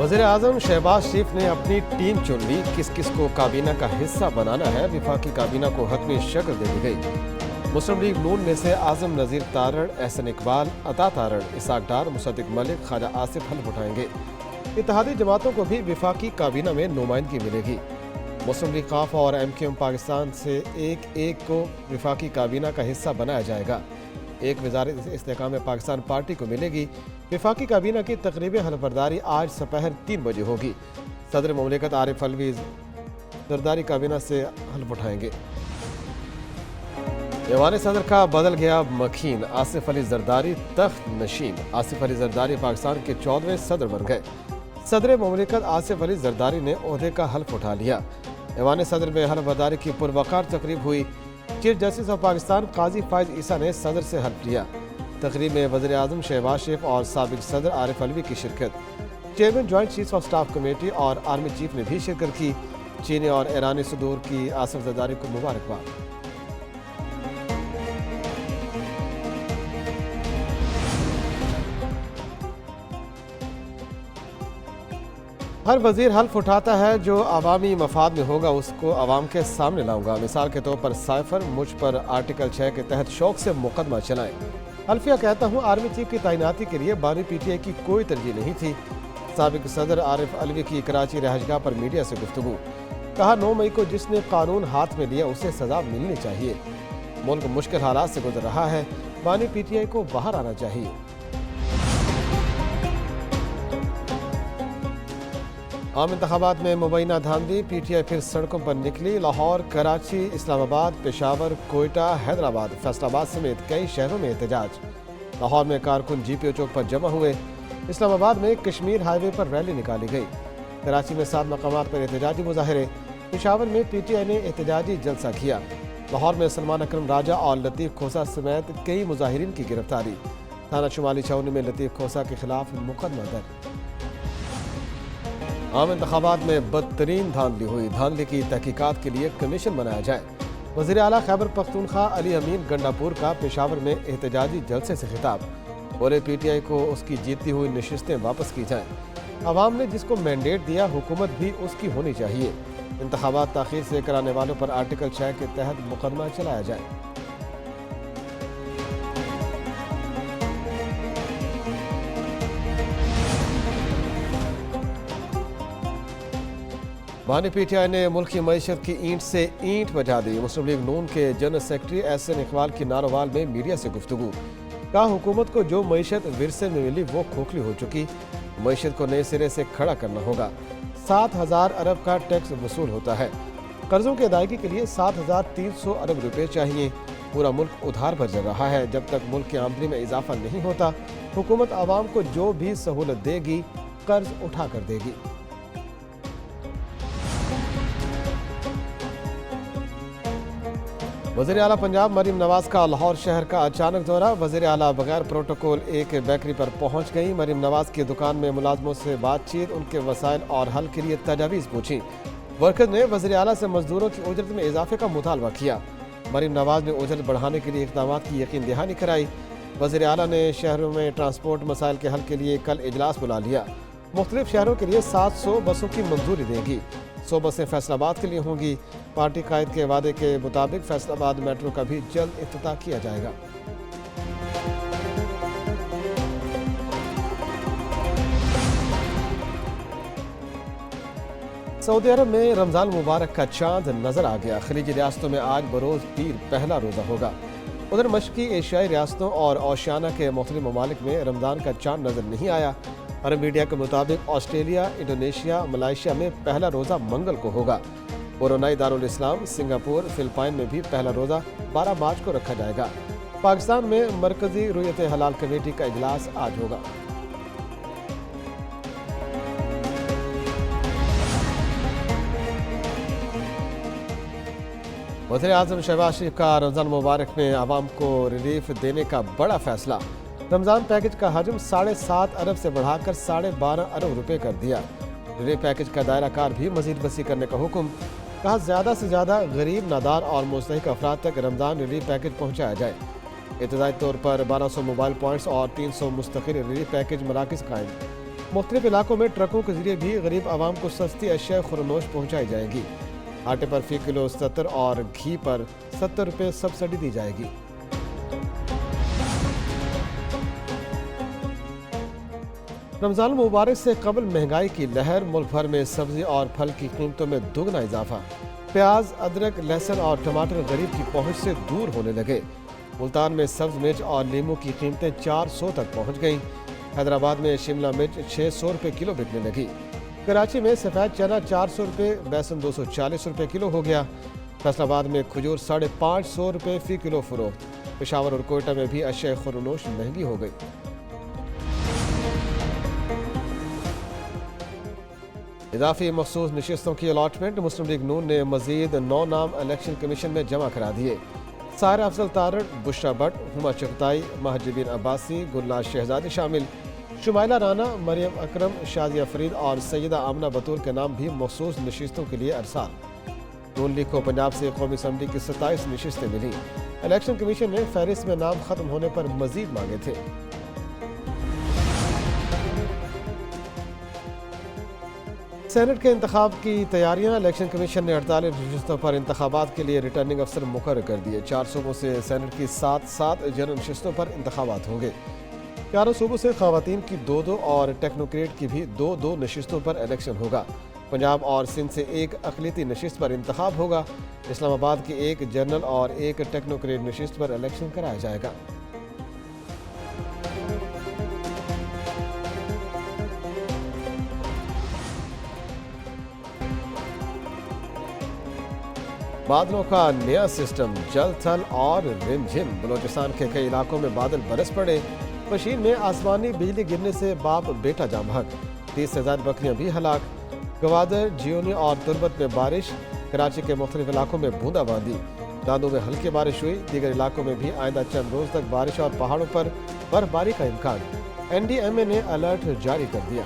वज़ीर आज़म शहबाज शरीफ ने अपनी टीम चुन ली। किस किस को काबीना का हिस्सा बनाना है, विफाकी काबीना को हतमी शक्ल दे दी गई। मुस्लिम लीग नून में से आज़म नज़ीर तारड़, एहसन इकबाल, अता तारड़, इसाक डार, मुसद्दिक मलिक, ख्वाजा आसिफ हल्फ उठाएंगे। इत्तेहादी जमातों को भी विफाकी काबीना में नुमाइंदगी मिलेगी। मुस्लिम लीग काफ और MQM पाकिस्तान से एक एक को विफाकी काबीना का हिस्सा बनाया जाएगा। एक वज़ारत इस्तेहकाम पाकिस्तान पार्टी को मिलेगी। विफाकी काबीना की तकरीबी हलफबरदारी आज दोपहर 3 बजे होगी। सदर मुमलिकत आरिफ अलवी जरदारी काबीना से हल्फ उठाएंगे। ऐवान सदर का बदल गया मखीन, आसिफ अली जरदारी तख्त नशीन। आसिफ अली जरदारी पाकिस्तान के 14वें सदर बन गए। सदर मुमलिकत आसिफ अली जरदारी ने ओहदे का हल्फ उठा लिया। ऐवान सदर में हल्फबरदारी की पुरवकार तकरीब हुई। चीफ जस्टिस ऑफ पाकिस्तान काजी फायज ईसा ने सदर से हल्फ लिया। तकरीब में वज़ीर आज़म शहबाज शरीफ और साबिक सदर आरिफ अलवी की शिरकत। Chairman joint chief of staff committee और आर्मी चीफ ने भी शिरकत की। चीनी और ईरानी सदूर की आसिफ जरदारी को मुबारकबाद। हर वजीर हल्फ उठाता है, जो अवामी मफाद में होगा उसको अवाम के सामने लाऊंगा। मिसाल के तौर पर साइफर मुझ पर आर्टिकल 6 के तहत शौक से मुकदमा चलाएं। हल्फिया कहता हूँ, आर्मी चीफ की तैनाती के लिए बानी PTI की कोई तरजीह नहीं थी। साबिक सदर आरिफ अलवी की कराची रहशगाह पर मीडिया से गुफ्तगू। कहा, 9 मई को जिसने कानून हाथ में लिया उसे सजा मिलनी चाहिए। मुल्क मुश्किल हालात से गुजर रहा है, बानी PTI को बाहर आना चाहिए। आम इंतखाबात में मुबैना धांधली, PTI फिर सड़कों पर निकली। लाहौर, कराची, इस्लामाबाद, पेशावर, कोयटा, हैदराबाद, फैसलाबाद समेत कई शहरों में एहतजाज। लाहौर में कारकुन GPO चौक पर जमा हुए। इस्लामाबाद में कश्मीर हाईवे पर रैली निकाली गई। कराची में 7 मकामात पर एहतजाजी मुजाहरे। पेशावर में PTI ने एहतजाजी जलसा किया। लाहौर में सलमान अकरम राजा और लतीफ़ खोसा समेत कई मुजाहिरीन की गिरफ्तारी। थाना शुमाली छावनी में लतीफ़ खोसा के खिलाफ मुकदमा दर्ज। आम इंतखाबात में बदतरीन धांधली हुई। धांधली की तहकीकात के लिए कमीशन बनाया जाए। वज़ीर आला खैबर पख्तूनख्वा अली अमीन गंडापुर का पेशावर में एहतजाजी जलसे से खिताब। बोले, PTI को उसकी जीती हुई नशिस्तें वापस की जाएं। अवाम ने जिसको मैंडेट दिया, हुकूमत भी उसकी होनी चाहिए। इंतखाबात ताख़ीर से कराने वालों पर आर्टिकल 6 के तहत मुकदमा चलाया जाए। बानी PTI ने मुल्क की मईशत की ईंट से ईंट बजा दी। मुस्लिम लीग नून के जनरल सेक्रेटरी एहसन इकबाल की नारोवाल में मीडिया से गुफ्तगू। कहा, हुकूमत को जो मईशत विरसे में मिली वो खोखली हो चुकी। मईशत को नए सिरे से खड़ा करना होगा। 7,000 अरब का टैक्स वसूल होता है। कर्जों की अदायगी के लिए 7,300 अरब रुपए चाहिए। पूरा मुल्क उधार पर चल रहा है। जब तक मुल्क की आमदनी में इजाफा नहीं होता, हुकूमत आवाम को जो भी सहूलत देगी, कर्ज उठा कर देगी। वज़ीर आला पंजाब मरीम नवाज का लाहौर शहर का अचानक दौरा। वज़ीर आला बगैर प्रोटोकॉल एक बेकरी पर पहुंच गई। मरीम नवाज की दुकान में मुलाजमों से बातचीत, उनके वसाइल और हल के लिए तजावीज़ पूछी। वर्कर्स ने वज़ीर आला से मजदूरों की उजरत में इजाफे का मुतालबा किया। मरीम नवाज ने उजरत बढ़ाने के लिए इक़दाम की यकीन दहानी कराई। वज़ीर आला ने शहरों में ट्रांसपोर्ट मसाइल के हल के लिए कल इजलास बुला लिया। मुख्तलिफ शहरों के लिए 700 बसों की मंजूरी देगी। 100 बसें फैसलाबाद के लिए होंगी। पार्टी कायद के वादे के मुताबिक फैसलाबाद मेट्रो का भी जल्द इफ्तिताह किया जाएगा। सऊदी अरब में रमजान मुबारक का चांद नजर आ गया। खलीजी रियासतों में आज बरोज पीर पहला रोजा होगा। उधर मशरकी एशियाई रियासतों और ओशियाना के मुख्तलिफ ममालिक में रमजान का चांद नजर नहीं आया। अरब मीडिया के मुताबिक ऑस्ट्रेलिया, इंडोनेशिया, मलाइशिया में पहला रोजा मंगल को होगा। ब्रुनई, दारुल इस्लाम, सिंगापुर, फिलिपाइन में भी पहला रोजा 12 मार्च को रखा जाएगा। पाकिस्तान में मरकजी रुयत हलाल कमेटी का इजलास आज होगा। वज़ीर आज़म शहबाज शरीफ का रमज़ान मुबारक में आवाम को रिलीफ देने का बड़ा फैसला। रमज़ान पैकेज का हजम 7.5 अरब से बढ़ाकर 12.5 अरब रुपए कर दिया। रिलीफ पैकेज का दायरा कार भी मजीद वसी करने का हुक्म। कहा, ज़्यादा से ज़्यादा गरीब, नादार और मुस्तहिक अफराद तक रमज़ान रिलीफ पैकेज पहुँचाया जाए। इब्तदाई तौर पर 1200 मोबाइल पॉइंट्स और 300 मुस्तकिल रिलीफ पैकेज मराकज़ कायम। मुख्तलिफ इलाकों में ट्रकों के जरिए भी गरीब आवाम को सस्ती अशिया खुरनोश पहुँचाई जाएंगी। आटे पर फी किलो 70 और घी पर 70 रुपये सब्सिडी दी जाएगी। रमजान मुबारक से कबल महंगाई की लहर, मुल्क भर में सब्जी और फल की कीमतों में दुगना इजाफा। प्याज, अदरक, लहसुन और टमाटर गरीब की पहुंच से दूर होने लगे। मुल्तान में सब्ज मिर्च और लीमू की कीमतें 400 तक पहुंच गईं। हैदराबाद में शिमला मिर्च 600 रुपये किलो बिकने लगी। कराची में सफ़ेद चना 400 रुपये, बेसन 240 रुपये किलो हो गया। फैसलाबाद में खजूर 550 रुपये फ़ी किलो फरोख्त। पेशावर और कोयटा में भी अशिया खुरनोश महंगी हो गई। इजाफी मखसूस नशिस्तों की अलॉटमेंट मुस्लिम लीग नून ने मजीद 9 नाम इलेक्शन कमीशन में जमा करा दिए। सारा अफजल तारड़, बुशरा भट्ट, हुमा चगताई, महजबीन अब्बासी, गुलनाज शहजादी शामिल। शुमाइला राना, मरियम अकरम, शादिया फरीद और सैयदा आमना बतूल के नाम भी मखसूस नशिस्तों के लिए अरसाल। नून लीग को पंजाब से कौमी असम्बली की 27 नशिस्तें मिली। इलेक्शन कमीशन ने फहरिस्त में नाम खत्म होने पर मजीद मांगे थे। सेनेट के इंतखाब की तैयारियां, इलेक्शन कमीशन ने 48 नशिस्तों पर इंतखाबात के लिए रिटर्निंग अफसर मुकर्रर कर दिए। 4 सूबों से सेनेट की 7 जनरल नशिस्तों पर इंतखाबात होंगे। 11 सूबों से खवातीन की 2 और टेक्नोक्रेट की भी 2 नशिस्तों पर इलेक्शन होगा। पंजाब और सिंध से 1 अक़लियती नशिस्त पर इंतखाब होगा। इस्लामाबाद की 1 जनरल और 1 टेक्नोक्रेट नशिस्त पर इलेक्शन कराया जाएगा। बादलों का नया सिस्टम, जल थल और रिमझिम। बलोचिस्तान के कई इलाकों में बादल बरस पड़े। पशीन में आसमानी बिजली गिरने से बाप बेटा जाम बहक। 30 से ज्यादा बकरियां भी हलाक। गवादर, जियोनी और तुर्बत में बारिश। कराची के मुख्तलिफ इलाकों में बूंदाबांदी। दादू में हल्की बारिश हुई। दीगर इलाकों में भी आइंदा चंद रोज तक बारिश और पहाड़ों पर बर्फबारी का इम्कान। NDMA ने अलर्ट जारी कर दिया।